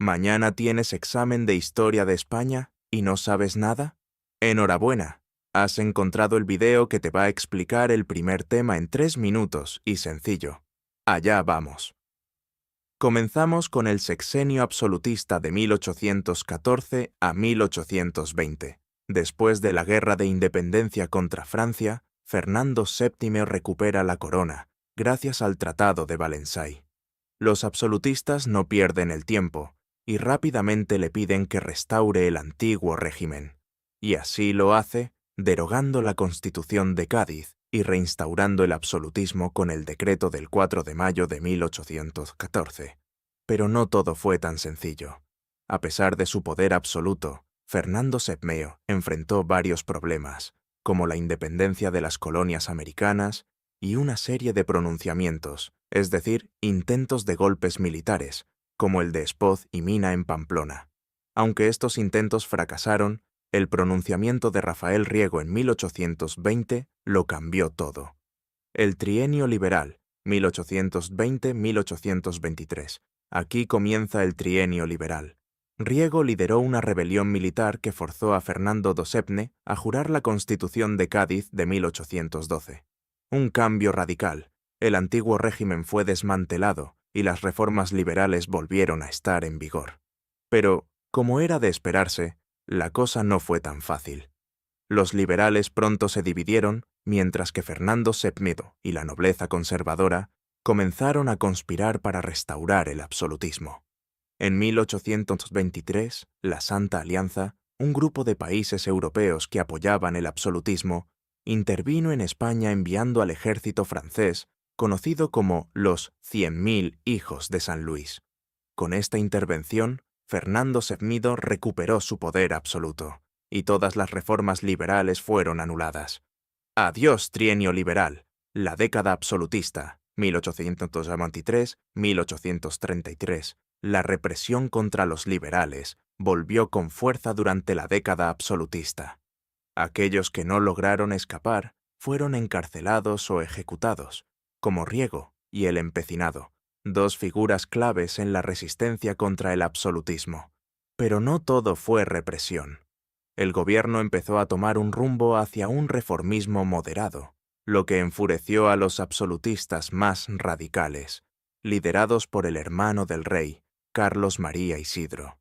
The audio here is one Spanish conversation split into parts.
¿Mañana tienes examen de Historia de España y no sabes nada? Enhorabuena, has encontrado el video que te va a explicar el primer tema en 3 minutos y sencillo. Allá vamos. Comenzamos con el sexenio absolutista de 1814 a 1820. Después de la Guerra de Independencia contra Francia, Fernando VII recupera la corona, gracias al Tratado de Valensay. Los absolutistas no pierden el tiempo y rápidamente le piden que restaure el antiguo régimen. Y así lo hace, derogando la Constitución de Cádiz y reinstaurando el absolutismo con el decreto del 4 de mayo de 1814. Pero no todo fue tan sencillo. A pesar de su poder absoluto, Fernando VII enfrentó varios problemas, como la independencia de las colonias americanas y una serie de pronunciamientos, es decir, intentos de golpes militares, como el de Espoz y Mina en Pamplona. Aunque estos intentos fracasaron, el pronunciamiento de Rafael Riego en 1820 lo cambió todo. El trienio liberal, 1820-1823. Aquí comienza el trienio liberal. Riego lideró una rebelión militar que forzó a Fernando VII a jurar la Constitución de Cádiz de 1812. Un cambio radical. El antiguo régimen fue desmantelado y las reformas liberales volvieron a estar en vigor. Pero, como era de esperarse, la cosa no fue tan fácil. Los liberales pronto se dividieron, mientras que Fernando VII y la nobleza conservadora comenzaron a conspirar para restaurar el absolutismo. En 1823, la Santa Alianza, un grupo de países europeos que apoyaban el absolutismo, intervino en España enviando al ejército francés, conocido como los 100.000 hijos de San Luis. Con esta intervención, Fernando VII recuperó su poder absoluto, y todas las reformas liberales fueron anuladas. Adiós trienio liberal, la década absolutista, 1823-1833. La represión contra los liberales volvió con fuerza durante la década absolutista. Aquellos que no lograron escapar fueron encarcelados o ejecutados, como Riego y el Empecinado, dos figuras claves en la resistencia contra el absolutismo. Pero no todo fue represión. El gobierno empezó a tomar un rumbo hacia un reformismo moderado, lo que enfureció a los absolutistas más radicales, liderados por el hermano del rey, Carlos María Isidro.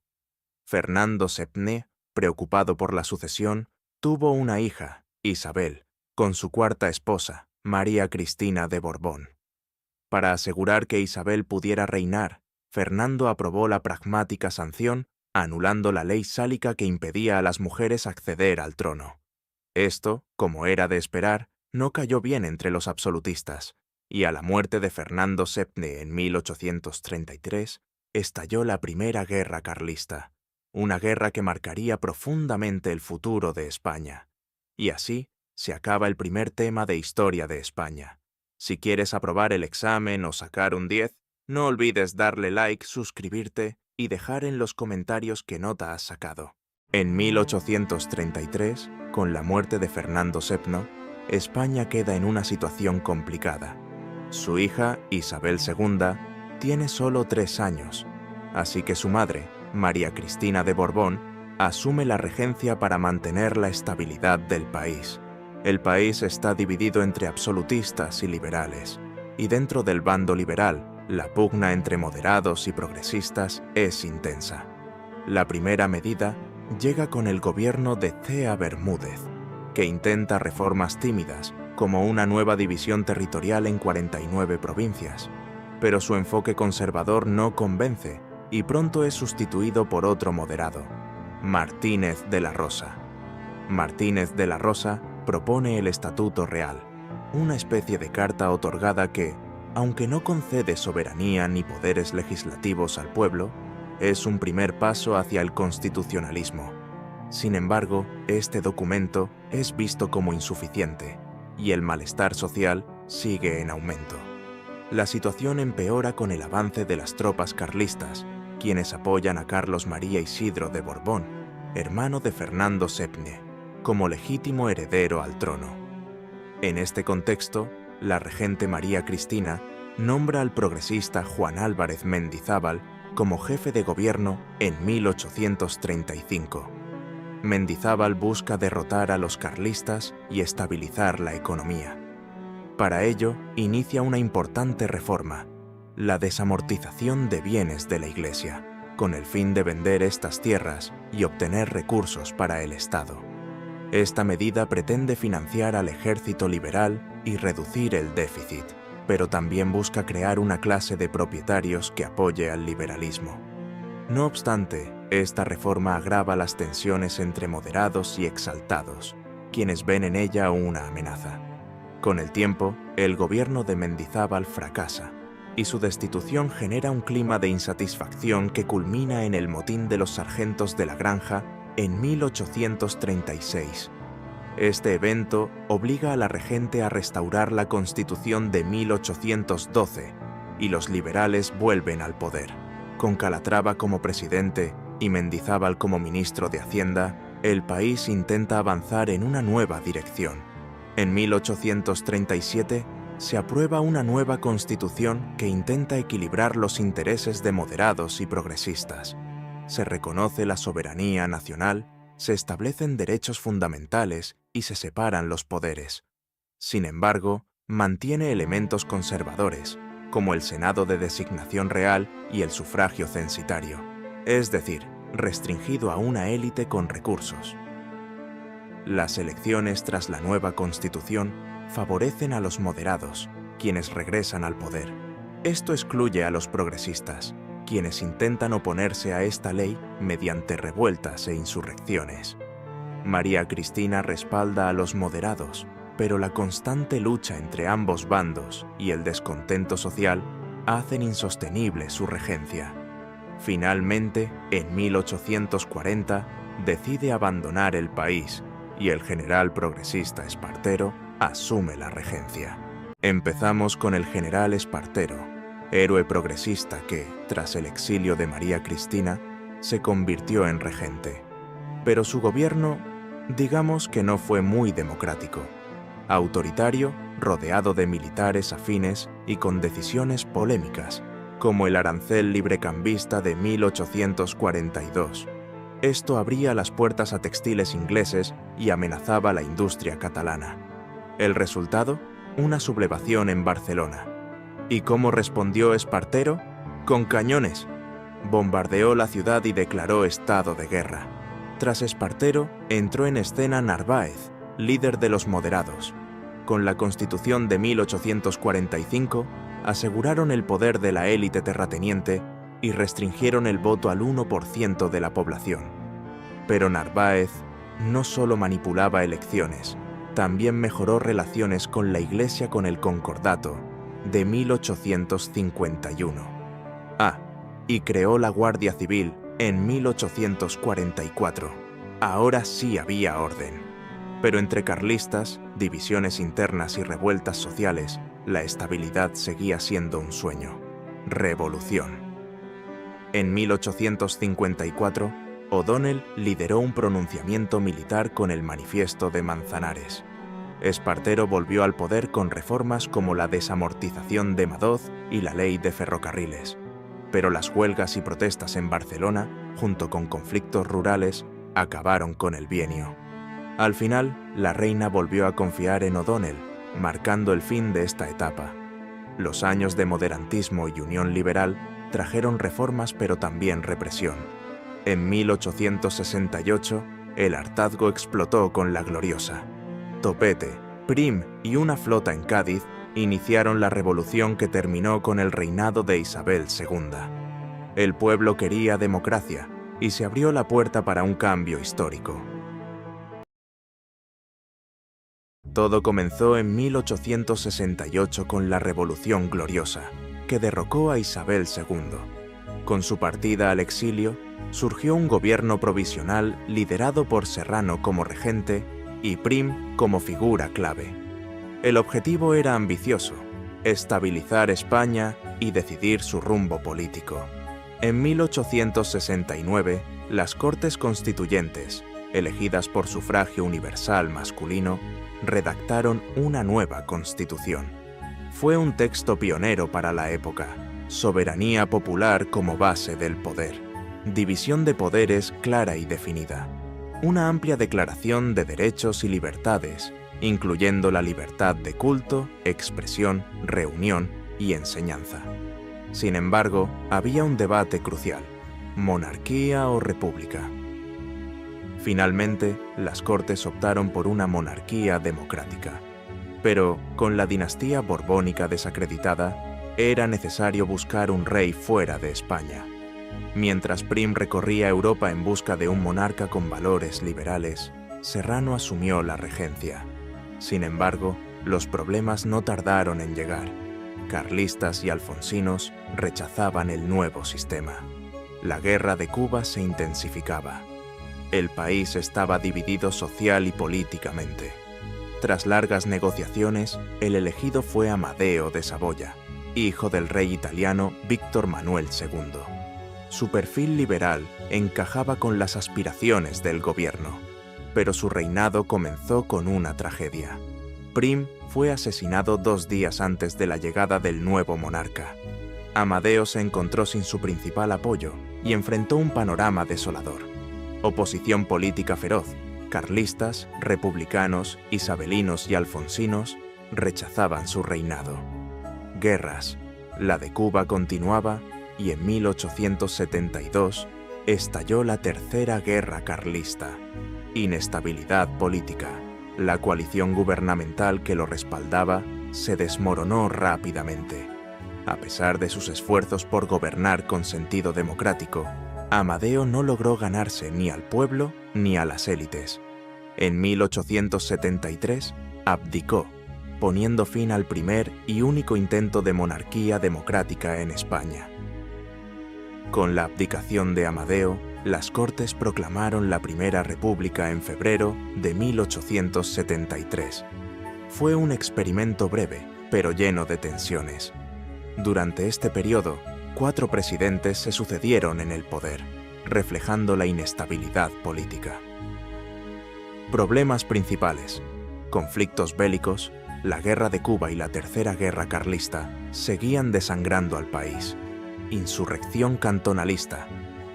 Fernando VII, preocupado por la sucesión, tuvo una hija, Isabel, con su cuarta esposa, María Cristina de Borbón. Para asegurar que Isabel pudiera reinar, Fernando aprobó la pragmática sanción, anulando la ley sálica que impedía a las mujeres acceder al trono. Esto, como era de esperar, no cayó bien entre los absolutistas, y a la muerte de Fernando VII en 1833, estalló la Primera Guerra Carlista, una guerra que marcaría profundamente el futuro de España. Y así se acaba el primer tema de Historia de España. Si quieres aprobar el examen o sacar un 10, no olvides darle like, suscribirte y dejar en los comentarios qué nota has sacado. En 1833, con la muerte de Fernando VII, España queda en una situación complicada. Su hija, Isabel II, tiene solo 3 años, así que su madre, María Cristina de Borbón, asume la regencia para mantener la estabilidad del país. El país está dividido entre absolutistas y liberales, y dentro del bando liberal, la pugna entre moderados y progresistas es intensa. La primera medida llega con el gobierno de Cea Bermúdez, que intenta reformas tímidas, como una nueva división territorial en 49 provincias. Pero su enfoque conservador no convence y pronto es sustituido por otro moderado, Martínez de la Rosa. Martínez de la Rosa propone el Estatuto Real, una especie de carta otorgada que, aunque no concede soberanía ni poderes legislativos al pueblo, es un primer paso hacia el constitucionalismo. Sin embargo, este documento es visto como insuficiente y el malestar social sigue en aumento. La situación empeora con el avance de las tropas carlistas, quienes apoyan a Carlos María Isidro de Borbón, hermano de Fernando VII, como legítimo heredero al trono. En este contexto, la regente María Cristina nombra al progresista Juan Álvarez Mendizábal como jefe de gobierno en 1835. Mendizábal busca derrotar a los carlistas y estabilizar la economía. Para ello, inicia una importante reforma, la desamortización de bienes de la Iglesia, con el fin de vender estas tierras y obtener recursos para el Estado. Esta medida pretende financiar al ejército liberal y reducir el déficit, pero también busca crear una clase de propietarios que apoye al liberalismo. No obstante, esta reforma agrava las tensiones entre moderados y exaltados, quienes ven en ella una amenaza. Con el tiempo, el gobierno de Mendizábal fracasa, y su destitución genera un clima de insatisfacción que culmina en el motín de los sargentos de la Granja en 1836. Este evento obliga a la regente a restaurar la Constitución de 1812 y los liberales vuelven al poder. Con Calatrava como presidente y Mendizábal como ministro de Hacienda, el país intenta avanzar en una nueva dirección. En 1837 se aprueba una nueva Constitución que intenta equilibrar los intereses de moderados y progresistas. Se reconoce la soberanía nacional, se establecen derechos fundamentales y se separan los poderes. Sin embargo, mantiene elementos conservadores, como el Senado de designación real y el sufragio censitario, es decir, restringido a una élite con recursos. Las elecciones tras la nueva Constitución favorecen a los moderados, quienes regresan al poder. Esto excluye a los progresistas, quienes intentan oponerse a esta ley mediante revueltas e insurrecciones. María Cristina respalda a los moderados, pero la constante lucha entre ambos bandos y el descontento social hacen insostenible su regencia. Finalmente, en 1840, decide abandonar el país y el general progresista Espartero asume la regencia. Empezamos con el general Espartero, héroe progresista que, tras el exilio de María Cristina, se convirtió en regente. Pero su gobierno, digamos que no fue muy democrático. Autoritario, rodeado de militares afines y con decisiones polémicas, como el arancel librecambista de 1842. Esto abría las puertas a textiles ingleses y amenazaba la industria catalana. El resultado, una sublevación en Barcelona. ¿Y cómo respondió Espartero? Con cañones. Bombardeó la ciudad y declaró estado de guerra. Tras Espartero, entró en escena Narváez, líder de los moderados. Con la Constitución de 1845, aseguraron el poder de la élite terrateniente y restringieron el voto al 1% de la población. Pero Narváez no solo manipulaba elecciones, también mejoró relaciones con la Iglesia con el Concordato de 1851. Y creó la Guardia Civil en 1844. Ahora sí había orden. Pero entre carlistas, divisiones internas y revueltas sociales, la estabilidad seguía siendo un sueño. Revolución. En 1854, O'Donnell lideró un pronunciamiento militar con el Manifiesto de Manzanares. Espartero volvió al poder con reformas como la desamortización de Madoz y la ley de ferrocarriles. Pero las huelgas y protestas en Barcelona, junto con conflictos rurales, acabaron con el bienio. Al final, la reina volvió a confiar en O'Donnell, marcando el fin de esta etapa. Los años de moderantismo y unión liberal trajeron reformas pero también represión. En 1868, el hartazgo explotó con la Gloriosa. Topete, Prim y una flota en Cádiz iniciaron la revolución que terminó con el reinado de Isabel II. El pueblo quería democracia y se abrió la puerta para un cambio histórico. Todo comenzó en 1868 con la Revolución Gloriosa, que derrocó a Isabel II. Con su partida al exilio, surgió un gobierno provisional liderado por Serrano como regente y Prim como figura clave. El objetivo era ambicioso: estabilizar España y decidir su rumbo político. En 1869, las Cortes Constituyentes, elegidas por sufragio universal masculino, redactaron una nueva constitución. Fue un texto pionero para la época, soberanía popular como base del poder, división de poderes clara y definida, una amplia declaración de derechos y libertades, incluyendo la libertad de culto, expresión, reunión y enseñanza. Sin embargo, había un debate crucial: ¿monarquía o república? Finalmente, las Cortes optaron por una monarquía democrática. Pero, con la dinastía borbónica desacreditada, era necesario buscar un rey fuera de España. Mientras Prim recorría Europa en busca de un monarca con valores liberales, Serrano asumió la regencia. Sin embargo, los problemas no tardaron en llegar. Carlistas y alfonsinos rechazaban el nuevo sistema. La guerra de Cuba se intensificaba. El país estaba dividido social y políticamente. Tras largas negociaciones, el elegido fue Amadeo de Saboya, hijo del rey italiano Víctor Manuel II. Su perfil liberal encajaba con las aspiraciones del gobierno, pero su reinado comenzó con una tragedia. Prim fue asesinado 2 días antes de la llegada del nuevo monarca. Amadeo se encontró sin su principal apoyo y enfrentó un panorama desolador. Oposición política feroz, carlistas, republicanos, isabelinos y alfonsinos rechazaban su reinado. Guerras. La de Cuba continuaba y en 1872 estalló la Tercera Guerra Carlista. Inestabilidad política. La coalición gubernamental que lo respaldaba se desmoronó rápidamente. A pesar de sus esfuerzos por gobernar con sentido democrático, Amadeo no logró ganarse ni al pueblo ni a las élites. En 1873 abdicó, poniendo fin al primer y único intento de monarquía democrática en España. Con la abdicación de Amadeo, las Cortes proclamaron la Primera República en febrero de 1873. Fue un experimento breve, pero lleno de tensiones. Durante este periodo, 4 presidentes se sucedieron en el poder, reflejando la inestabilidad política. Problemas principales: conflictos bélicos, la Guerra de Cuba y la Tercera Guerra Carlista seguían desangrando al país. Insurrección cantonalista.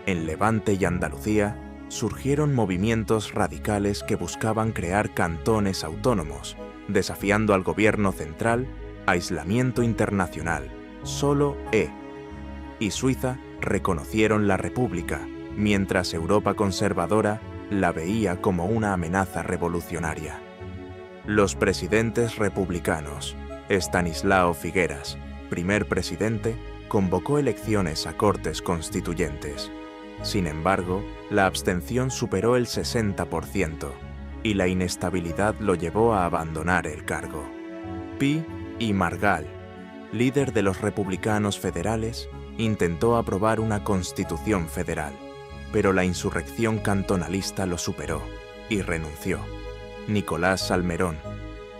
En Levante y Andalucía surgieron movimientos radicales que buscaban crear cantones autónomos, desafiando al gobierno central. Aislamiento internacional. Solo y Suiza reconocieron la República, mientras Europa conservadora la veía como una amenaza revolucionaria. Los presidentes republicanos. Estanislao Figueras, primer presidente, convocó elecciones a Cortes Constituyentes. Sin embargo, la abstención superó el 60% y la inestabilidad lo llevó a abandonar el cargo. Pi y Margall, líder de los republicanos federales, intentó aprobar una constitución federal, pero la insurrección cantonalista lo superó y renunció. Nicolás Salmerón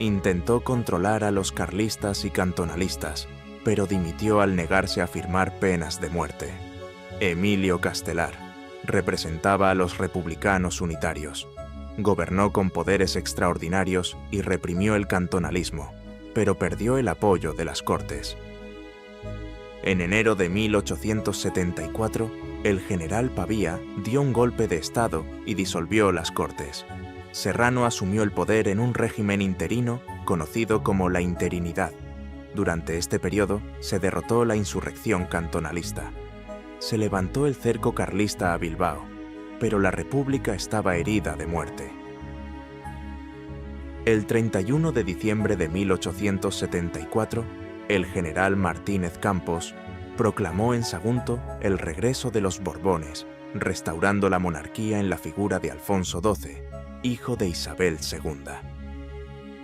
intentó controlar a los carlistas y cantonalistas, pero dimitió al negarse a firmar penas de muerte. Emilio Castelar representaba a los republicanos unitarios. Gobernó con poderes extraordinarios y reprimió el cantonalismo, pero perdió el apoyo de las Cortes. En enero de 1874, el general Pavía dio un golpe de Estado y disolvió las Cortes. Serrano asumió el poder en un régimen interino conocido como la interinidad. Durante este periodo se derrotó la insurrección cantonalista. Se levantó el cerco carlista a Bilbao, pero la República estaba herida de muerte. El 31 de diciembre de 1874, el general Martínez Campos proclamó en Sagunto el regreso de los Borbones, restaurando la monarquía en la figura de Alfonso XII, hijo de Isabel II.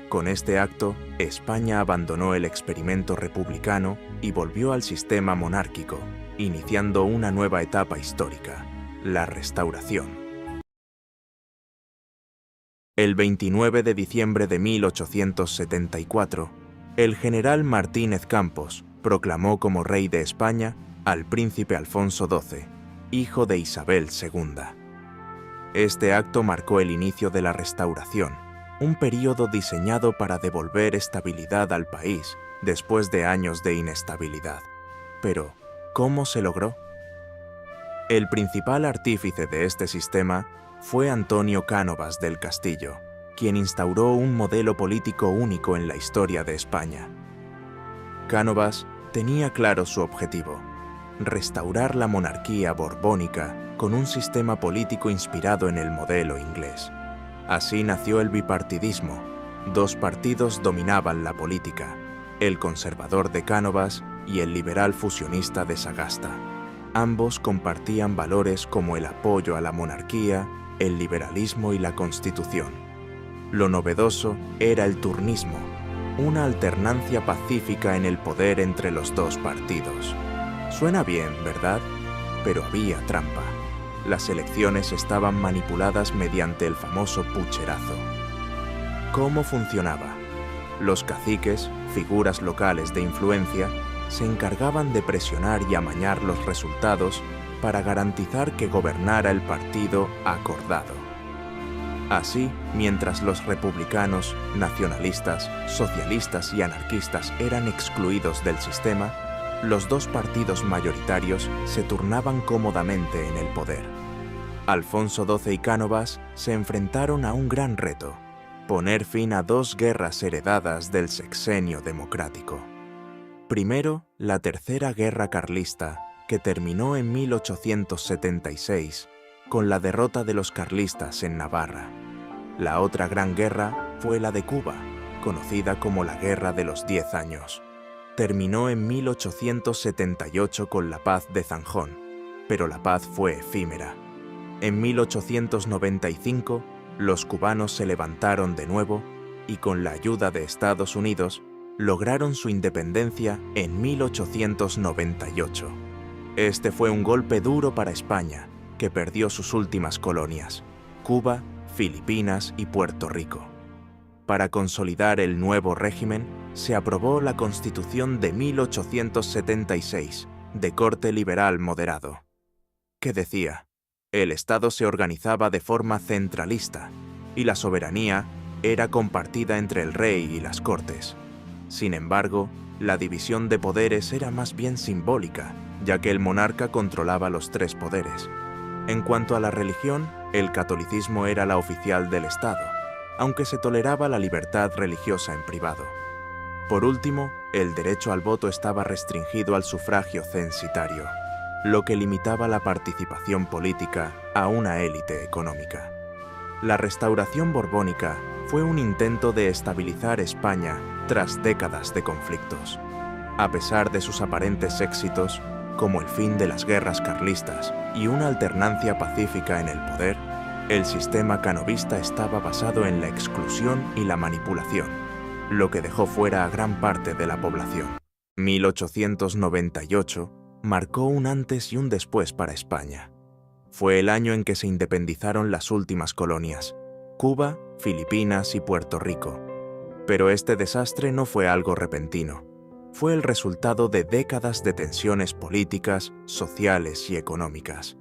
Con este acto, España abandonó el experimento republicano y volvió al sistema monárquico, iniciando una nueva etapa histórica, la Restauración. El 29 de diciembre de 1874, el general Martínez Campos proclamó como rey de España al príncipe Alfonso XII, hijo de Isabel II. Este acto marcó el inicio de la Restauración, un período diseñado para devolver estabilidad al país después de años de inestabilidad. Pero, ¿Cómo se logró? El principal artífice de este sistema fue Antonio Cánovas del Castillo, quien instauró un modelo político único en la historia de España. Cánovas tenía claro su objetivo: restaurar la monarquía borbónica con un sistema político inspirado en el modelo inglés. Así nació el bipartidismo. Dos partidos dominaban la política: el conservador de Cánovas y el liberal fusionista de Sagasta. Ambos compartían valores como el apoyo a la monarquía, el liberalismo y la Constitución. Lo novedoso era el turnismo, una alternancia pacífica en el poder entre los dos partidos. Suena bien, ¿verdad? Pero había trampa. Las elecciones estaban manipuladas mediante el famoso pucherazo. ¿Cómo funcionaba? Los caciques, figuras locales de influencia, se encargaban de presionar y amañar los resultados para garantizar que gobernara el partido acordado. Así, mientras los republicanos, nacionalistas, socialistas y anarquistas eran excluidos del sistema, los dos partidos mayoritarios se turnaban cómodamente en el poder. Alfonso XII y Cánovas se enfrentaron a un gran reto: poner fin a dos guerras heredadas del sexenio democrático. Primero, la Tercera Guerra Carlista, que terminó en 1876, con la derrota de los carlistas en Navarra. La otra gran guerra fue la de Cuba, conocida como la Guerra de los 10 años. Terminó en 1878 con la Paz de Zanjón, pero la paz fue efímera. En 1895, los cubanos se levantaron de nuevo y, con la ayuda de Estados Unidos, lograron su independencia en 1898. Este fue un golpe duro para España, que perdió sus últimas colonias: Cuba, Filipinas y Puerto Rico. Para consolidar el nuevo régimen, se aprobó la Constitución de 1876, de corte liberal moderado, que decía: el Estado se organizaba de forma centralista y la soberanía era compartida entre el rey y las Cortes. Sin embargo, la división de poderes era más bien simbólica, ya que el monarca controlaba los tres poderes. En cuanto a la religión, el catolicismo era la oficial del Estado, aunque se toleraba la libertad religiosa en privado. Por último, el derecho al voto estaba restringido al sufragio censitario, lo que limitaba la participación política a una élite económica. La restauración borbónica fue un intento de estabilizar España tras décadas de conflictos. A pesar de sus aparentes éxitos, como el fin de las guerras carlistas y una alternancia pacífica en el poder, el sistema canovista estaba basado en la exclusión y la manipulación, lo que dejó fuera a gran parte de la población. 1898 marcó un antes y un después para España. Fue el año en que se independizaron las últimas colonias: Cuba, Filipinas y Puerto Rico. Pero este desastre no fue algo repentino. Fue el resultado de décadas de tensiones políticas, sociales y económicas.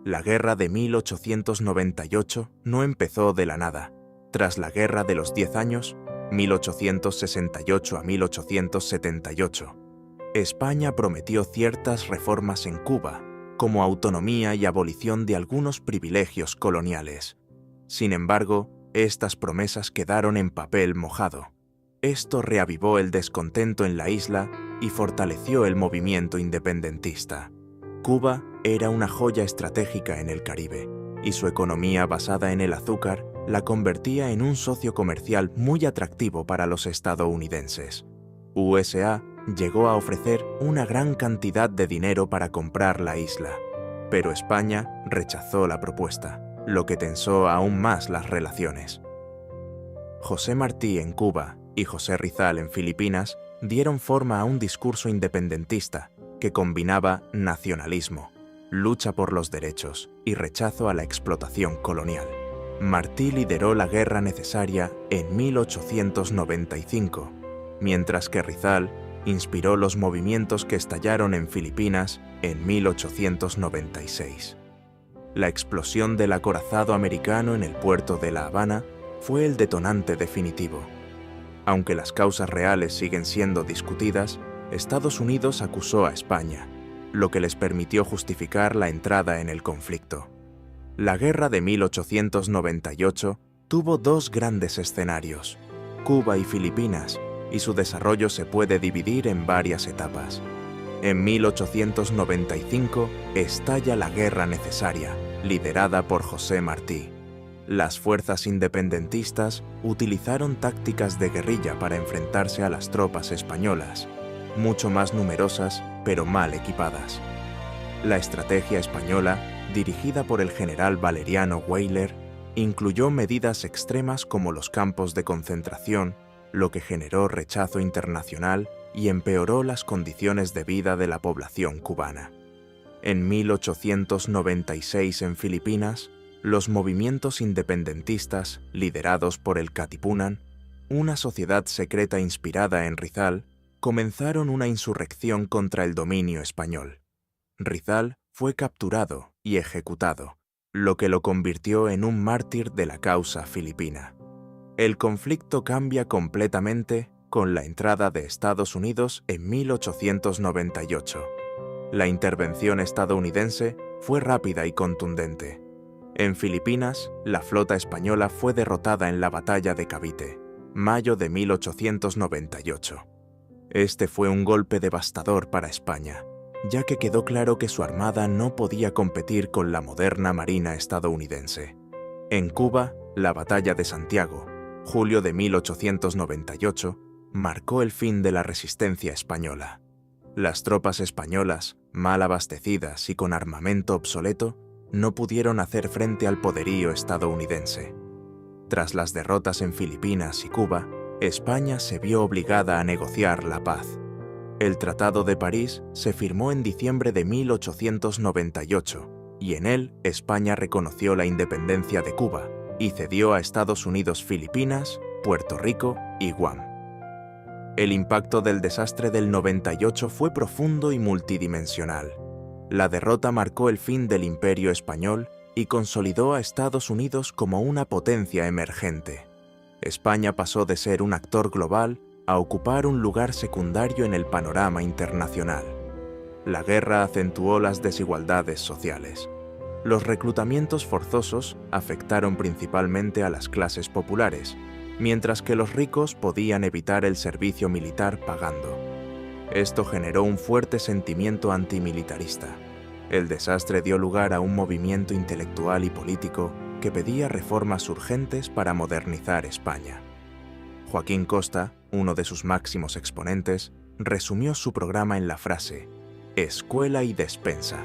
La guerra de 1898 no empezó de la nada. Tras la Guerra de los 10 años, 1868 a 1878, España prometió ciertas reformas en Cuba, como autonomía y abolición de algunos privilegios coloniales. Sin embargo, estas promesas quedaron en papel mojado. Esto reavivó el descontento en la isla y fortaleció el movimiento independentista. Cuba era una joya estratégica en el Caribe, y su economía basada en el azúcar la convertía en un socio comercial muy atractivo para los estadounidenses. USA llegó a ofrecer una gran cantidad de dinero para comprar la isla, pero España rechazó la propuesta, lo que tensó aún más las relaciones. José Martí en Cuba y José Rizal en Filipinas dieron forma a un discurso independentista que combinaba nacionalismo, lucha por los derechos y rechazo a la explotación colonial. Martí lideró la guerra necesaria en 1895, mientras que Rizal inspiró los movimientos que estallaron en Filipinas en 1896. La explosión del acorazado americano en el puerto de La Habana fue el detonante definitivo. Aunque las causas reales siguen siendo discutidas, Estados Unidos acusó a España, lo que les permitió justificar la entrada en el conflicto. La guerra de 1898 tuvo dos grandes escenarios, Cuba y Filipinas, y su desarrollo se puede dividir en varias etapas. En 1895 estalla la Guerra Necesaria, liderada por José Martí. Las fuerzas independentistas utilizaron tácticas de guerrilla para enfrentarse a las tropas españolas, mucho más numerosas pero mal equipadas. La estrategia española, dirigida por el general Valeriano Weyler, incluyó medidas extremas como los campos de concentración, lo que generó rechazo internacional y empeoró las condiciones de vida de la población cubana. En 1896 en Filipinas, los movimientos independentistas, liderados por el Katipunan, una sociedad secreta inspirada en Rizal, comenzaron una insurrección contra el dominio español. Rizal fue capturado y ejecutado, lo que lo convirtió en un mártir de la causa filipina. El conflicto cambia completamente con la entrada de Estados Unidos en 1898. La intervención estadounidense fue rápida y contundente. En Filipinas, la flota española fue derrotada en la batalla de Cavite, mayo de 1898. Este fue un golpe devastador para España, ya que quedó claro que su armada no podía competir con la moderna marina estadounidense. En Cuba, la batalla de Santiago, julio de 1898, marcó el fin de la resistencia española. Las tropas españolas, mal abastecidas y con armamento obsoleto, no pudieron hacer frente al poderío estadounidense. Tras las derrotas en Filipinas y Cuba, España se vio obligada a negociar la paz. El Tratado de París se firmó en diciembre de 1898 y en él España reconoció la independencia de Cuba y cedió a Estados Unidos Filipinas, Puerto Rico y Guam. El impacto del desastre del 98 fue profundo y multidimensional. La derrota marcó el fin del Imperio español y consolidó a Estados Unidos como una potencia emergente. España pasó de ser un actor global a ocupar un lugar secundario en el panorama internacional. La guerra acentuó las desigualdades sociales. Los reclutamientos forzosos afectaron principalmente a las clases populares, mientras que los ricos podían evitar el servicio militar pagando. Esto generó un fuerte sentimiento antimilitarista. El desastre dio lugar a un movimiento intelectual y político que pedía reformas urgentes para modernizar España. Joaquín Costa, uno de sus máximos exponentes, resumió su programa en la frase «escuela y despensa».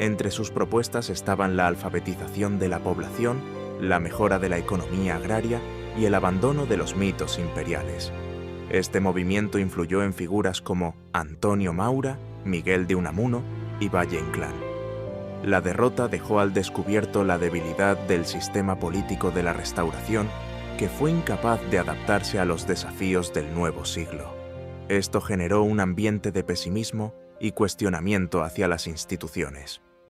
Entre sus propuestas estaban la alfabetización de la población, la mejora de la economía agraria y el abandono de los mitos imperiales. Este movimiento influyó en figuras como Antonio Maura, Miguel de Unamuno y Valle Inclán. La derrota dejó al descubierto la debilidad del sistema político de la Restauración, que fue incapaz de adaptarse a los desafíos del nuevo siglo. Esto generó un ambiente de pesimismo y cuestionamiento hacia las instituciones.